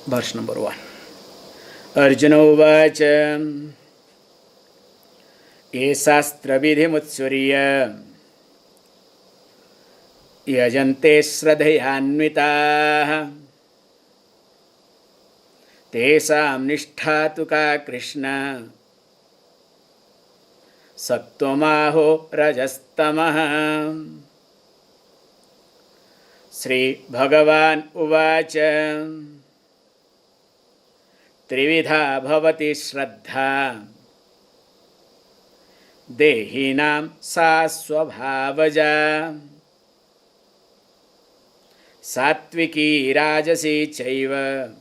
verse number 1. Arjuna uvacha ye sastra vidhimutsuriya yajante shraddhayanvitaah tesam nishtha ka Krishna sattvamoho rajastamah. Shri Bhagavan uvacha Trividha bhavati shraddha dehinam sa swabhavaja sattviki rajasi chaiva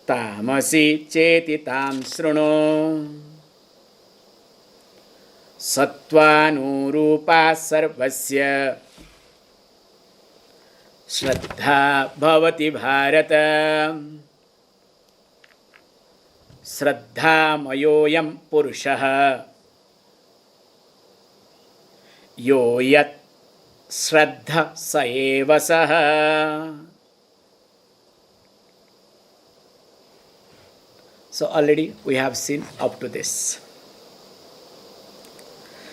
tamasi cheti tam sruno sattvanurupa sarvasya Shraddha bhavati bharata Shraddha mayoyam purushaha yo yat Shraddha saeva saha. So already we have seen up to this.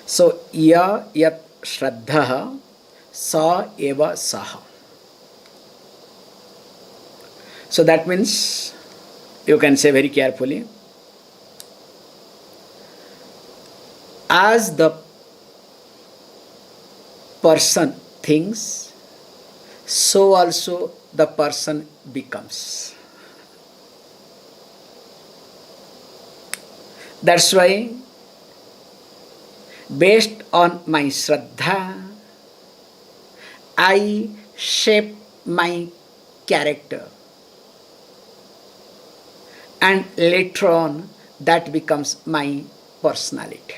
So ya yat Shraddha sa eva saha. So that means, you can say very carefully, as the person thinks, so also the person becomes. That's why, based on my Shraddha, I shape my character. And later on, that becomes my personality.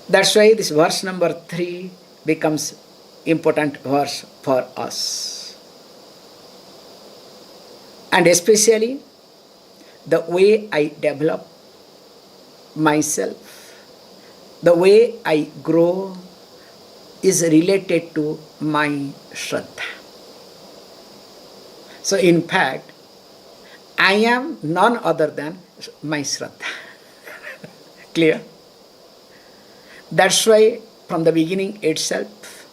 That's why this verse number 3 becomes important verse for us. And especially, the way I develop myself, the way I grow is related to my Shraddha. So in fact, I am none other than my Shraddha. Clear? That's why from the beginning itself,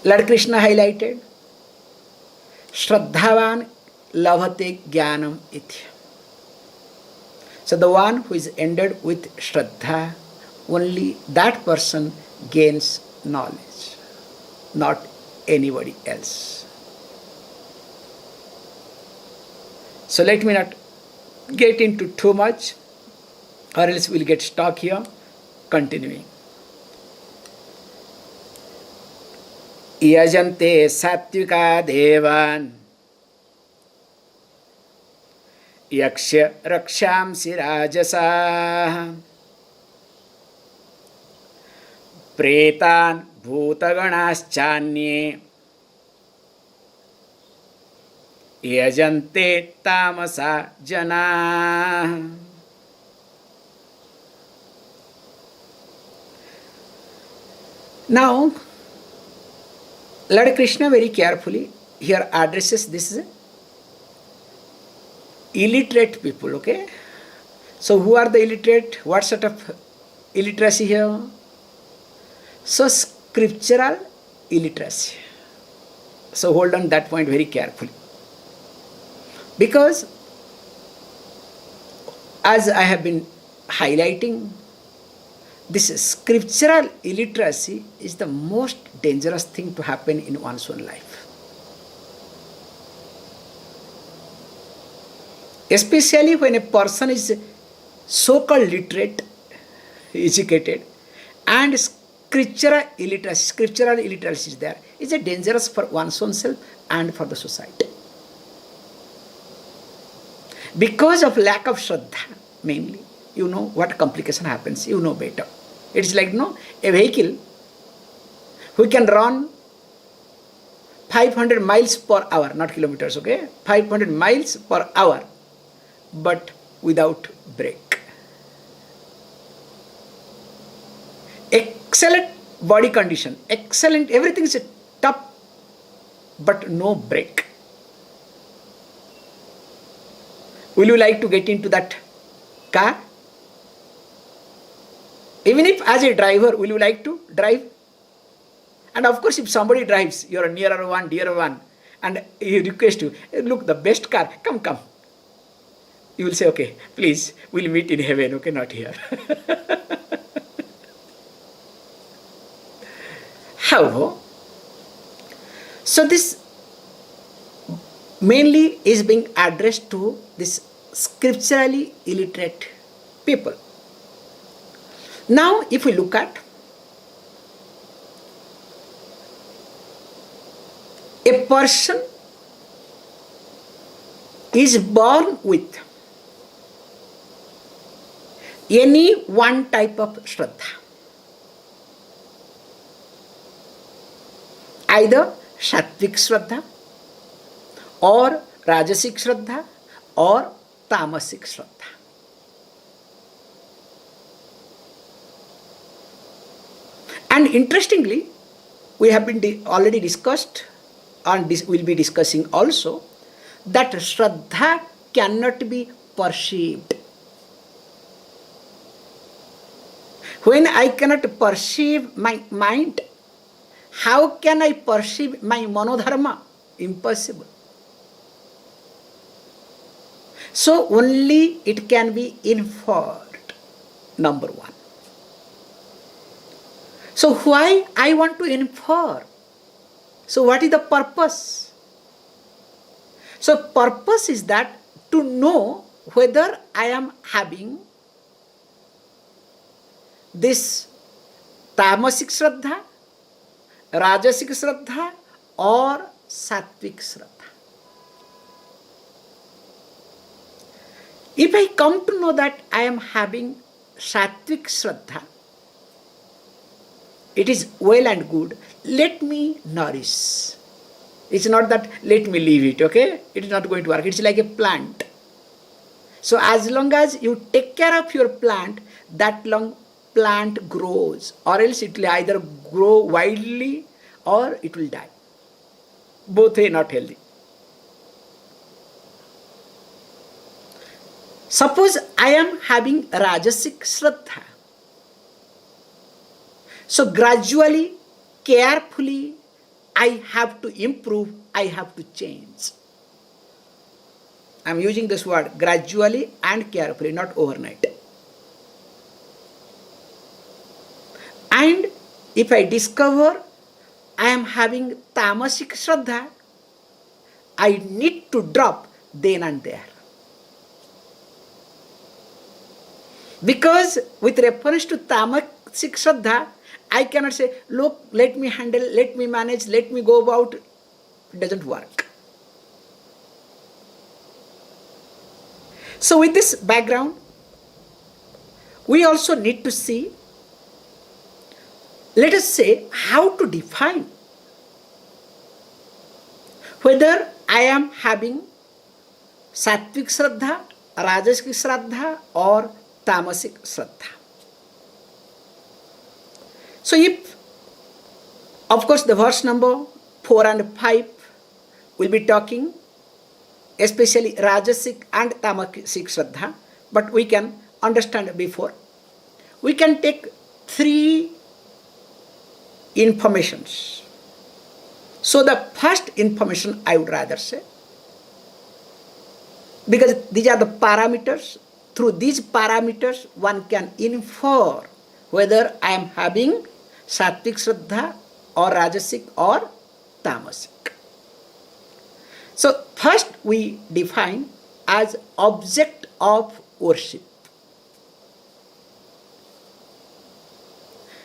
Lord Krishna highlighted, Shraddhavan labhate jnanam iti. So the one who is ended with Shraddha, only that person gains knowledge, not anybody else. So let me not get into too much, or else we'll get stuck here. Continuing. Yajante sattvika devan yaksha rakshamsi rajasa pretan bhutaganaschanye yajante tamasa jana. Now, Lord Krishna very carefully here addresses this illiterate people, okay? So who are the illiterate? What sort of illiteracy here? So scriptural illiteracy. So hold on that point very carefully. Because as I have been highlighting, this scriptural illiteracy is the most dangerous thing to happen in one's own life. Especially when a person is so-called literate, educated, and scriptural illiteracy is there. It's a dangerous for one's own self and for the society. Because of lack of Shraddha, mainly, you know what complication happens, you know better. It's like, a vehicle who can run 500 miles per hour, not kilometers, okay? 500 miles per hour, but without brake. Excellent body condition, excellent, everything is top, but no brake. Will you like to get into that car? Even if as a driver, will you like to drive? And of course, if somebody drives, you're a nearer one, dearer one, and he requests you, look, the best car, come, come. You will say, okay, please, we'll meet in heaven, okay, not here. However, so this mainly is being addressed to this scripturally illiterate people. Now, if we look at a person is born with any one type of Shraddha, either Sattvic Shraddha or Rajasic Shraddha or Tamasic Shraddha. And interestingly, we have been already discussed and will be discussing also that Shraddha cannot be perceived. When I cannot perceive my mind, how can I perceive my manodharma? Impossible. So only it can be inferred, number one. So why I want to infer? So what is the purpose? So purpose is that to know whether I am having this Tamasic Shraddha, Rajasic Shraddha or Sattvic Shraddha. If I come to know that I am having Sattvic Shraddha, it is well and good. Let me nourish. It's not that let me leave it, okay? It is not going to work. It's like a plant. So as long as you take care of your plant, that long plant grows, or else it will either grow wildly or it will die. Both are not healthy. Suppose I am having Rajasic Shraddha. So gradually, carefully, I have to improve, I have to change. I am using this word gradually and carefully, not overnight. And if I discover I am having Tamasic Shraddha, I need to drop then and there. Because with reference to Tamasic Shraddha, I cannot say, look, let me handle, let me manage, let me go about. It doesn't work. So with this background, we also need to see, let us say, how to define whether I am having Sattvic Shraddha, Rajasic Shraddha or Tamasic Shraddha. So if, of course, the verse number 4 and 5 will be talking especially Rajasic and Tamasic Shraddha, but we can understand before. We can take 3 informations. So the first information I would rather say, because these are the parameters, through these parameters one can infer whether I am having Sattvic Shraddha or Rajasic or Tamasic. So first we define as object of worship.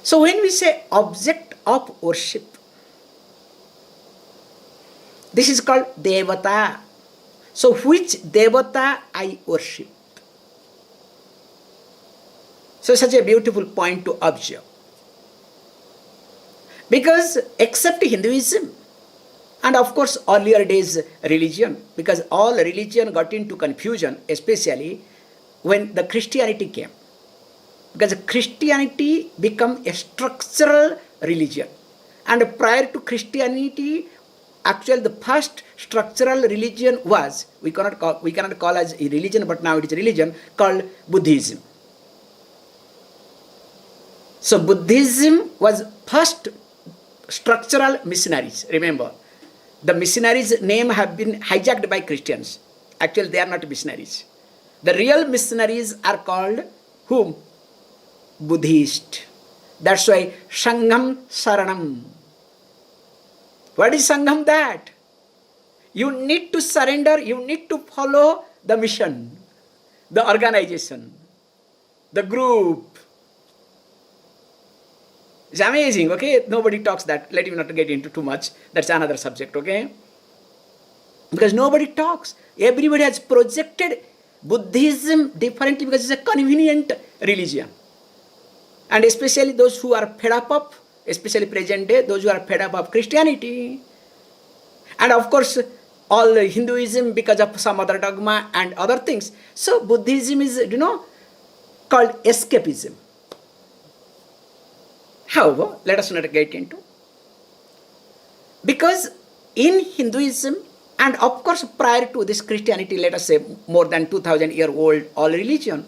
So when we say object of worship, this is called Devata. So which Devata I worship? So such a beautiful point to observe. Because except Hinduism, and of course earlier days religion, because all religion got into confusion, especially when the Christianity came. Because Christianity became a structural religion. And prior to Christianity, actually the first structural religion was, we cannot call as a religion, but now it is a religion, called Buddhism. So Buddhism was first structural missionaries. Remember, the missionaries' name have been hijacked by Christians. Actually, they are not missionaries. The real missionaries are called whom? Buddhist. That's why Sangham Saranam. What is Sangham? That you need to surrender, you need to follow the mission, the organization, the group. It's amazing, okay? Nobody talks that. Let me not get into too much. That's another subject, okay? Because nobody talks. Everybody has projected Buddhism differently because it's a convenient religion. And especially those who are fed up of, especially present day, those who are fed up of Christianity. And of course, all Hinduism because of some other dogma and other things. So Buddhism is, called escapism. However, let us not get into. Because in Hinduism, and of course prior to this Christianity, let us say more than 2000-year-old all religion,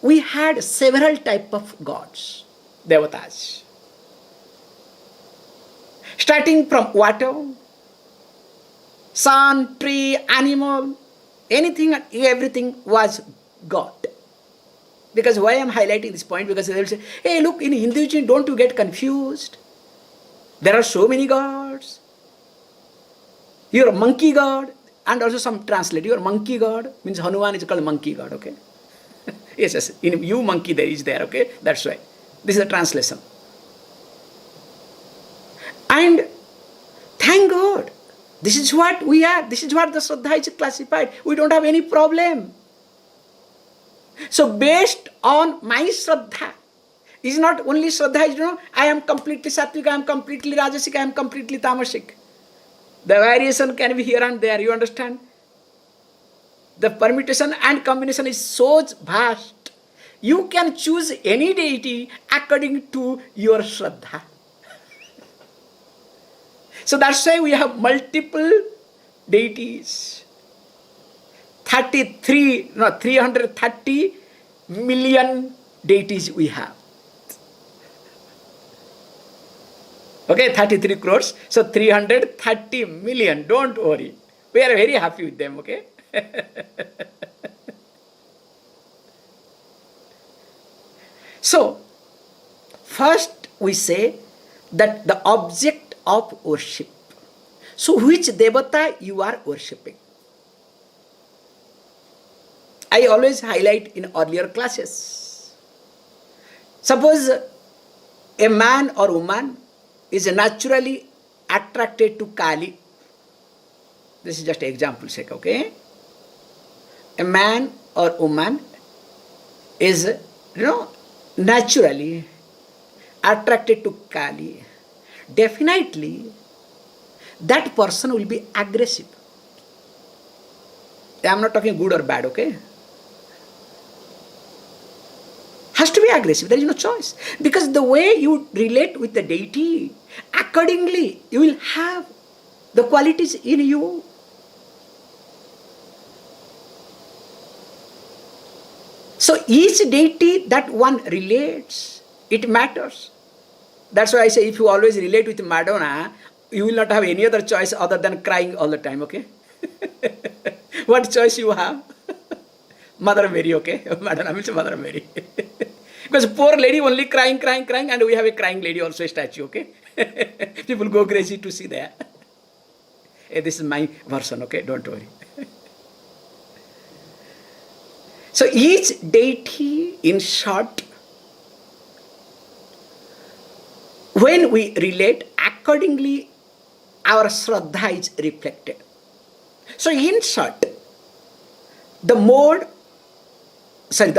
we had several type of gods, devatas. Starting from water, sun, tree, animal, anything and everything was God. Because why I am highlighting this point? Because they will say, hey, look, in Hinduism, don't you get confused? There are so many gods. You're a monkey god. And also some translate, you're a monkey god. Means Hanuman is called monkey god, okay? Yes, in you monkey there is there, okay? That's why. This is a translation. And thank God, this is what we are. This is what the Shraddha is classified. We don't have any problem. So based on my Shraddha, is not only Shraddha, I am completely Sattvic, I am completely Rajasic, I am completely Tamasic. The variation can be here and there, you understand? The permutation and combination is so vast. You can choose any deity according to your Shraddha. So that's why we have multiple deities. 330 million deities we have. Okay, 33 crores. So 330 million. Don't worry. We are very happy with them, okay? So, first we say that the object of worship. So, which devata you are worshipping? I always highlight in earlier classes. Suppose a man or woman is naturally attracted to Kali. This is just an example sake, okay? A man or woman is, naturally attracted to Kali. Definitely, that person will be aggressive. I am not talking good or bad, okay? Has to be aggressive. There is no choice. Because the way you relate with the deity, accordingly, you will have the qualities in you. So each deity that one relates, it matters. That's why I say if you always relate with Madonna, you will not have any other choice other than crying all the time, okay? What choice you have? Mother Mary, okay? Madonna means Mother Mary. Because poor lady only crying, and we have a crying lady also, a statue, okay? People go crazy to see that. Hey, this is my version, okay? Don't worry. So each deity, in short, when we relate, accordingly, our Shraddha is reflected. So in short, the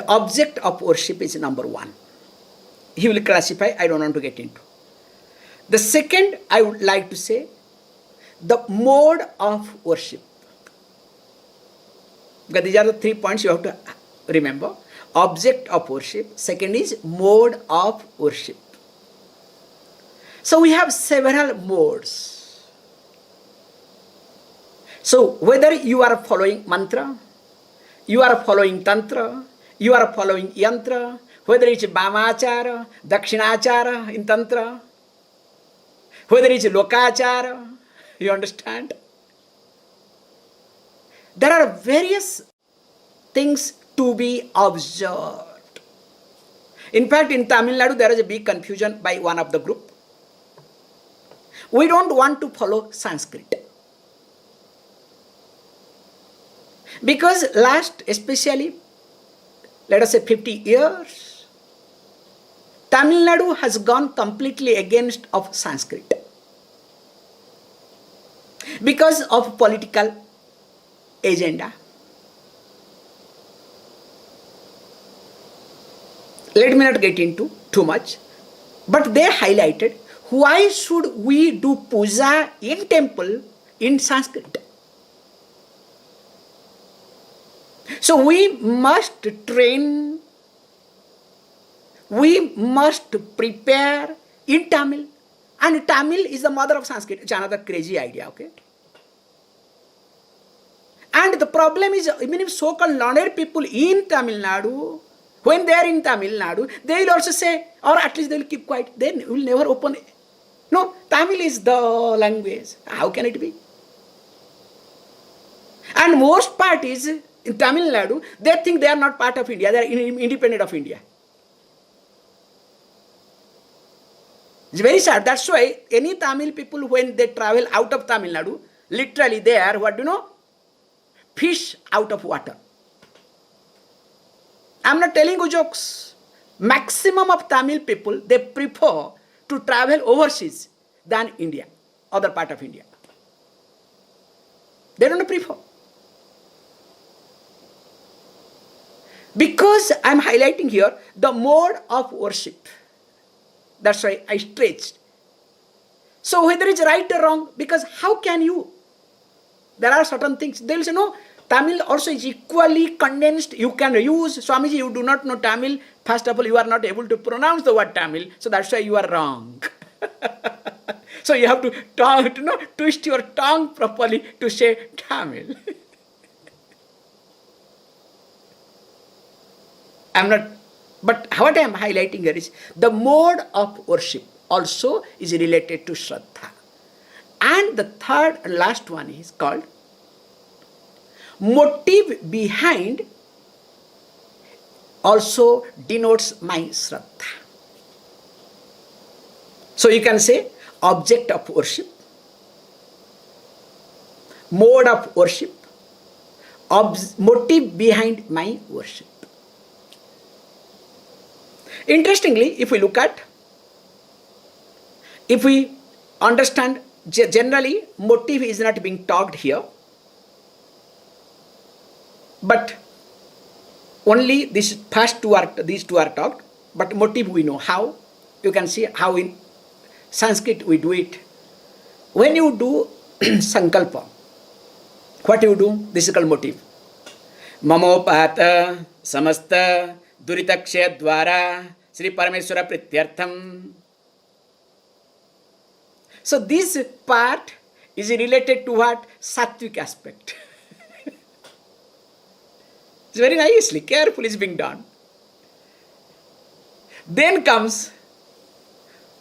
object of worship is number one. He will classify, I don't want to get into. The second, I would like to say, the mode of worship. Because these are the 3 points you have to remember. Object of worship. Second is mode of worship. So we have several modes. So whether you are following mantra, you are following tantra, you are following yantra, whether it's Bhamachara, Dakshinachara in tantra, whether it's Lokachara, you understand? There are various things to be observed. In fact, in Tamil Nadu, there is a big confusion by one of the group. We don't want to follow Sanskrit. Because last, especially, let us say 50 years, Tamil Nadu has gone completely against of Sanskrit. Because of political agenda. Let me not get into too much, but they highlighted why should we do puja in temple in Sanskrit. So we must train, we must prepare in Tamil, and Tamil is the mother of Sanskrit. It's another crazy idea, okay? And the problem is, even if so-called learned people in Tamil Nadu, when they are in Tamil Nadu, they will also say, or at least they will keep quiet. They will never open. No, Tamil is the language. How can it be? And most part is, in Tamil Nadu, they think they are not part of India. They are independent of India. It's very sad. That's why any Tamil people, when they travel out of Tamil Nadu, literally they are, what do you know? Fish out of water. I'm not telling you jokes. Maximum of Tamil people, they prefer to travel overseas than India, other part of India. They don't prefer. Because I'm highlighting here the mode of worship. That's why I stretched. So whether it's right or wrong, because how can you? There are certain things. They will say, no, Tamil also is equally condensed. You can use, Swamiji, you do not know Tamil. First of all, you are not able to pronounce the word Tamil. So that's why you are wrong. So you have to twist your tongue properly to say Tamil. I'm not, but what I am highlighting here is the mode of worship also is related to Shraddha. And the third and last one is called motive behind also denotes my Shraddha. So you can say object of worship, mode of worship, motive behind my worship. Interestingly, if we look at, if we understand, generally motive is not being talked here, but only these two are talked, but motive we know. How? You can see how in Sanskrit we do it. When you do sankalpa, what you do? This is called motive. Mamopata samasta duritakshay dwara Sri Parameswara Prityartham. So this part is related to what? Sattvic aspect. It's very nicely, carefully is being done. Then comes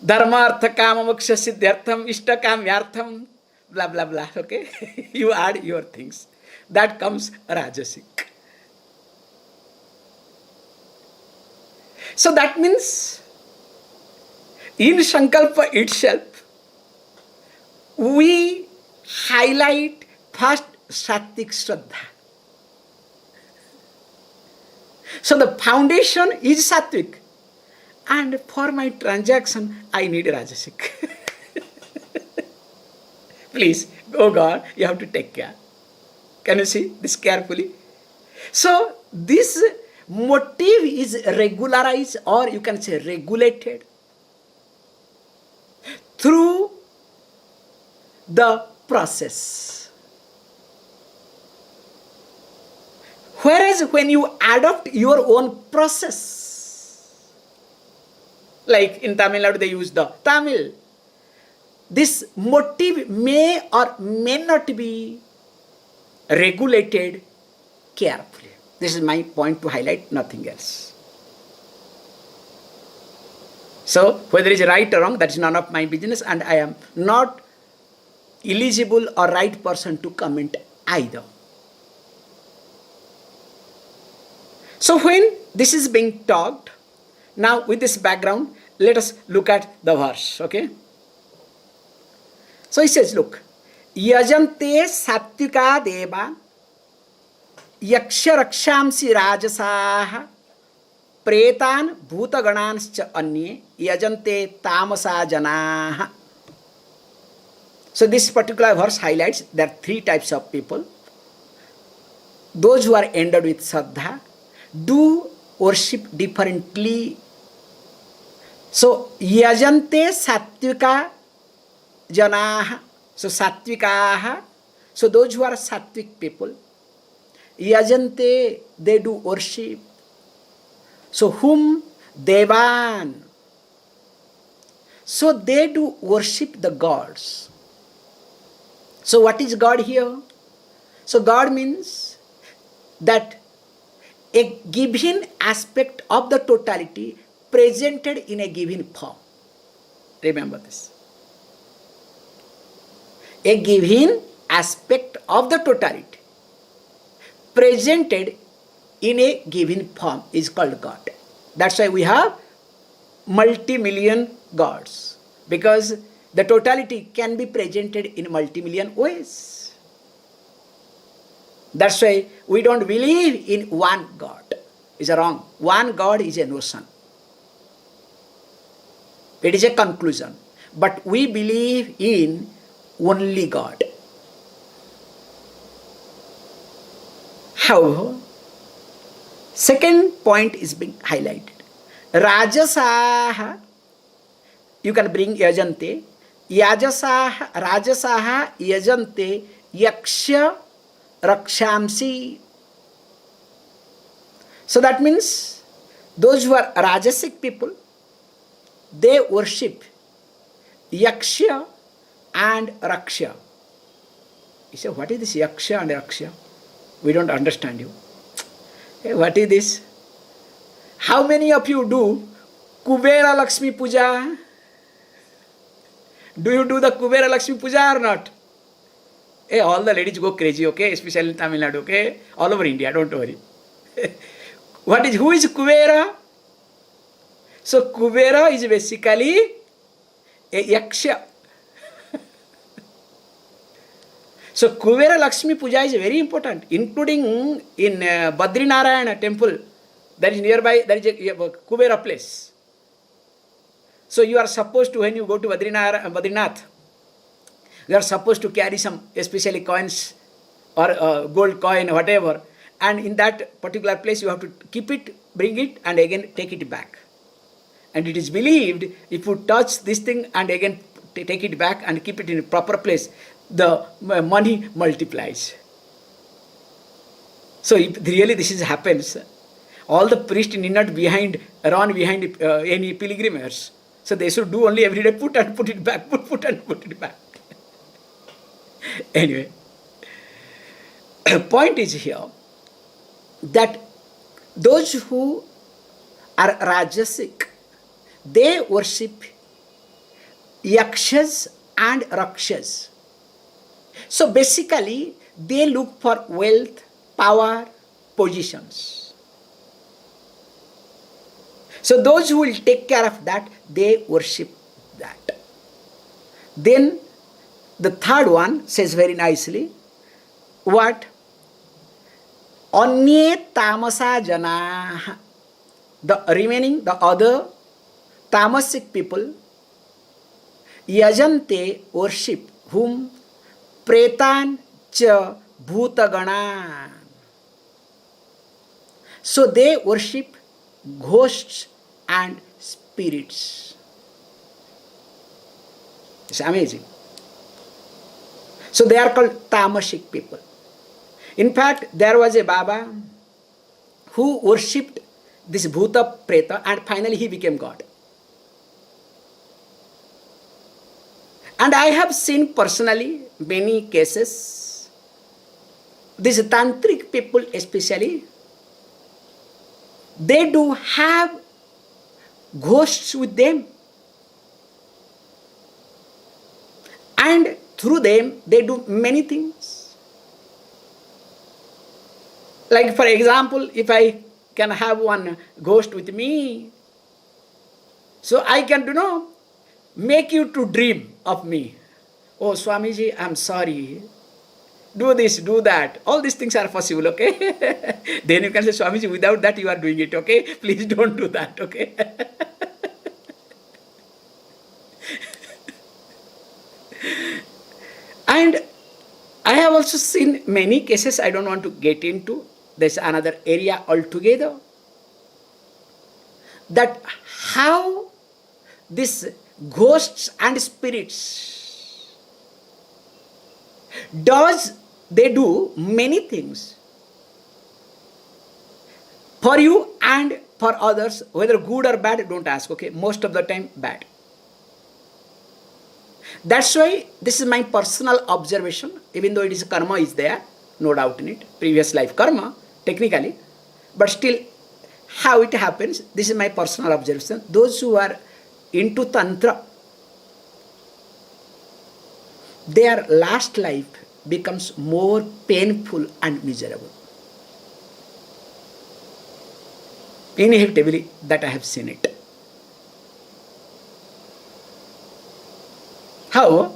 Dharma Artha Kama Moksha Siddhyartham Ishta Kamyartham, blah blah blah. Okay? You add your things. That comes Rajasic. So that means in Sankalpa itself, we highlight first Sattvic Shraddha. So the foundation is Sattvic. And for my transaction, I need Rajasic. Please, oh God, you have to take care. Can you see this carefully? So this motive is regularized, or you can say regulated, through the process. Whereas when you adopt your own process, like in Tamil Nadu they use the Tamil, this motive may or may not be regulated carefully. This is my point to highlight, nothing else. So, whether it is right or wrong, that is none of my business, and I am not eligible or right person to comment either. So, when this is being talked, now with this background, let us look at the verse, okay? So, he says, look, Yajante Sattvika Deva Yaksha Rakshamsi Rajasaha Pretan Bhutagananscha Anye Yajante Tamasa Janaha. So this particular verse highlights there are three types of people. Those who are endowed with Saddha do worship differently. So Yajante Sattvika Janaha. So Sattvikaha. So those who are Sattvic people. Yajante, they do worship. So whom? Devan. So they do worship the gods. So what is God here? So God means that a given aspect of the totality presented in a given form. Remember this. A given aspect of the totality presented in a given form is called God. That's why we have multi-million gods, because the totality can be presented in multi-million ways. That's why we don't believe in one God. It's wrong. One God is a notion. It is a conclusion. But we believe in only God. However, second point is being highlighted. Rajasaha, you can bring yajante. Rajasaha yajante yaksha rakshamsi. So that means those who are rajasic people, they worship yaksha and raksha. You say, what is this yaksha and raksha? We don't understand you. Hey, what is this? How many of you do Kubera Lakshmi Puja? Do you do the Kubera Lakshmi Puja or not? Hey, all the ladies go crazy, okay? Especially in Tamil Nadu, okay? All over India, don't worry. Who is Kubera? So Kubera is basically a yaksha. So Kubera Lakshmi Puja is very important, including in Badrinarayana temple. That is nearby, there is a Kubera place. So you are supposed to, when you go to Badrinath, you are supposed to carry some especially coins or gold coin, whatever. And in that particular place you have to keep it, bring it and again take it back. And it is believed if you touch this thing and again take it back and keep it in a proper place, the money multiplies. So if really this happens, all the priests need not run behind any pilgrimage. So they should do only every day, put and put it back, put and put it back. Anyway, point is here that those who are rajasic, they worship yakshas and rakshas. So basically, they look for wealth, power, positions. So those who will take care of that, they worship that. Then the third one says very nicely, what? Anye tamasa jana. The remaining, the other tamasic people, yajante, worship whom? Pretan cha bhutagana. So they worship ghosts and spirits. It's amazing. So they are called tamasic people. In fact, there was a Baba who worshipped this Bhuta Preta and finally he became God. And I have seen personally many cases, these tantric people especially, they do have ghosts with them. And through them, they do many things. Like for example, if I can have one ghost with me, so I can, make you to dream of me. Oh, Swamiji, I'm sorry. Do this, do that. All these things are possible, okay? Then you can say, Swamiji, without that you are doing it, okay? Please don't do that, okay? And I have also seen many cases, I don't want to get into, there's another area altogether, that how these ghosts and spirits they do many things for you and for others, whether good or bad, don't ask, okay? Most of the time, bad. That's why this is my personal observation, even though it is karma is there, no doubt in it, previous life karma, technically, but still, how it happens, this is my personal observation. Those who are into Tantra, their last life becomes more painful and miserable. Inevitably, that I have seen it. However,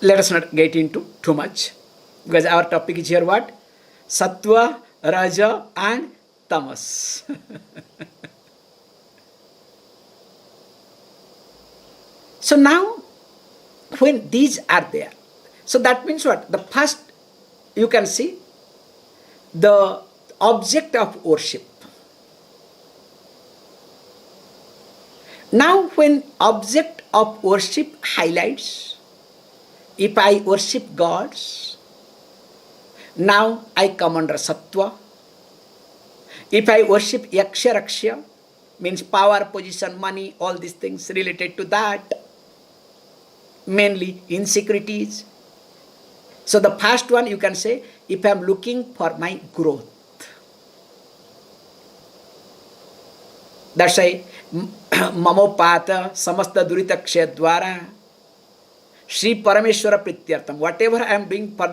let us not get into too much, because our topic is here what? Sattva, Raja and Tamas. So now, when these are there, so that means what? The first, you can see, the object of worship. Now, when object of worship highlights, if I worship gods, now I come under Sattva. If I worship Yaksha Raksha, means power, position, money, all these things related to that, mainly insecurities. So the first one you can say, if I am looking for my growth. That's why Mamopata Samasta Durita Kshedwara Sri Parameshwara Prityartham. Whatever I am doing for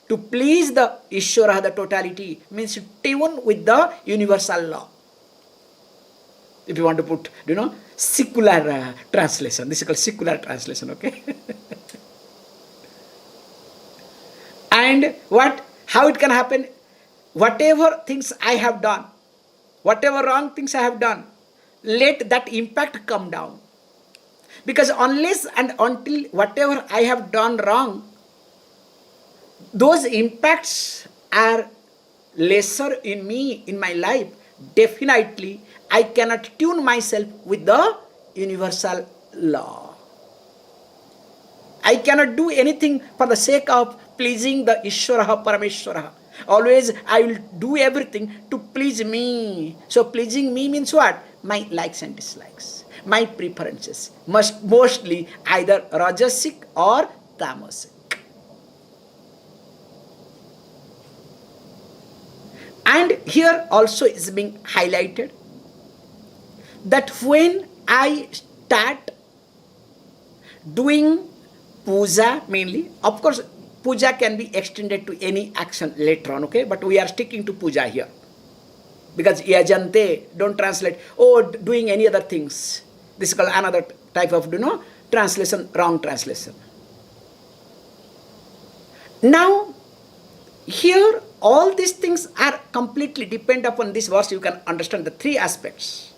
to please the Ishvara, the totality, means to tune with the universal law. If you want to put, secular translation. This is called secular translation, okay? And how it can happen? Whatever things I have done, whatever wrong things I have done, let that impact come down. Because unless and until whatever I have done wrong, those impacts are lesser in me, in my life, definitely I cannot tune myself with the universal law. I cannot do anything for the sake of pleasing the Ishvara, Parameshwara. Always I will do everything to please me. So pleasing me means what? My likes and dislikes, my preferences, mostly either Rajasic or Tamasic. And here also is being highlighted that when I start doing puja mainly, of course puja can be extended to any action later on, okay? But we are sticking to puja here. Because yajante, don't translate, doing any other things. This is called another type of, translation, wrong translation. Now, here all these things are completely depend upon this verse. You can understand the three aspects.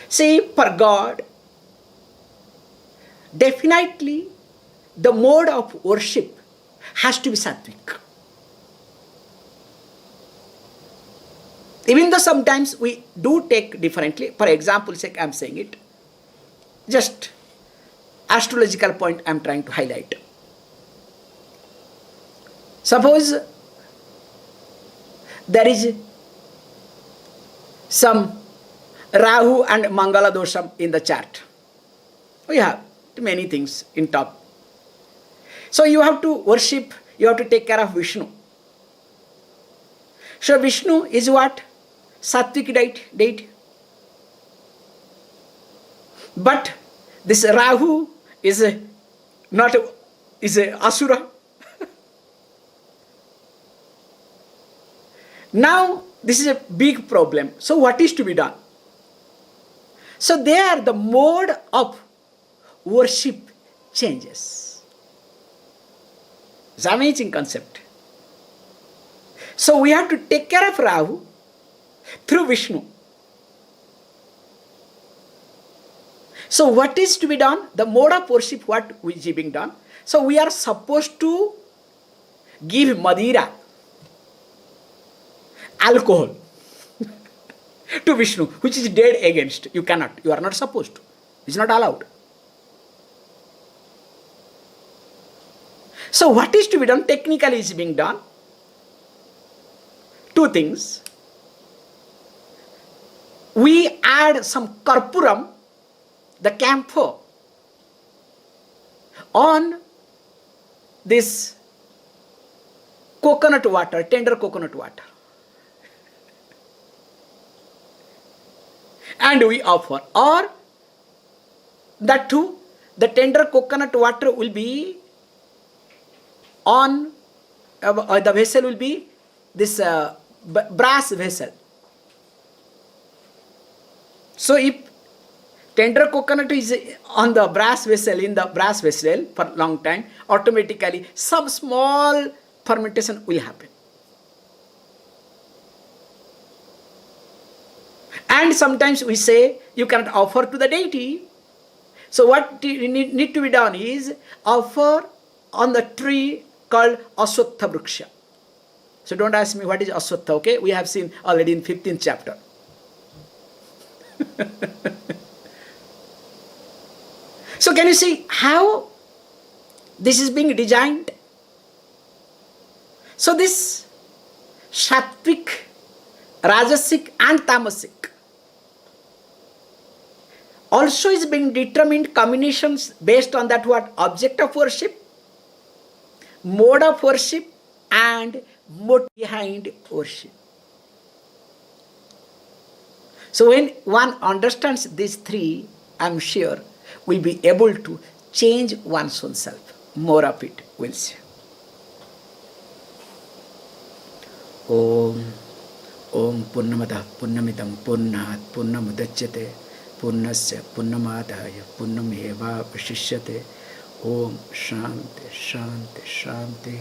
See, for God, definitely the mode of worship has to be sattvic. Even though sometimes we do take differently, for example's sake I am saying it, just astrological point I am trying to highlight. Suppose there is some Rahu and Mangala dosham in the chart. We have many things in top. So you have to worship, you have to take care of Vishnu. So Vishnu is what? Sattvic deity. But this Rahu is a Asura. Now this is a big problem. So what is to be done? So there the mode of worship changes. It's an amazing concept. So we have to take care of Rahu through Vishnu. So what is to be done? The mode of worship, what is being done? So we are supposed to give Madira, alcohol to Vishnu, which is dead against. You cannot. You are not supposed to. It's not allowed. So what is to be done? Technically is being done. Two things. We add some karpuram, the camphor, on this coconut water, tender coconut water. And we offer. Or that too, the tender coconut water will be on, the vessel will be this brass vessel. So if tender coconut is on the brass vessel, in the brass vessel for a long time, automatically some small fermentation will happen. And sometimes we say you cannot offer to the deity. So what need to be done is offer on the tree called Aswatha Vriksha. So don't ask me what is Aswatha, okay? We have seen already in 15th chapter. So can you see how this is being designed? So this Sattvic, Rajasic and Tamasic also is being determined combinations based on that what? Object of worship, mode of worship and motive behind worship. So when one understands these three, I am sure will be able to change one's own self. More of it we'll see. Om Purnamada Purnamidam Purnat Purnamudachyate Purnasya Purnamadaya Purnameva Vashishyate. Om Shanti Shanti Shanti.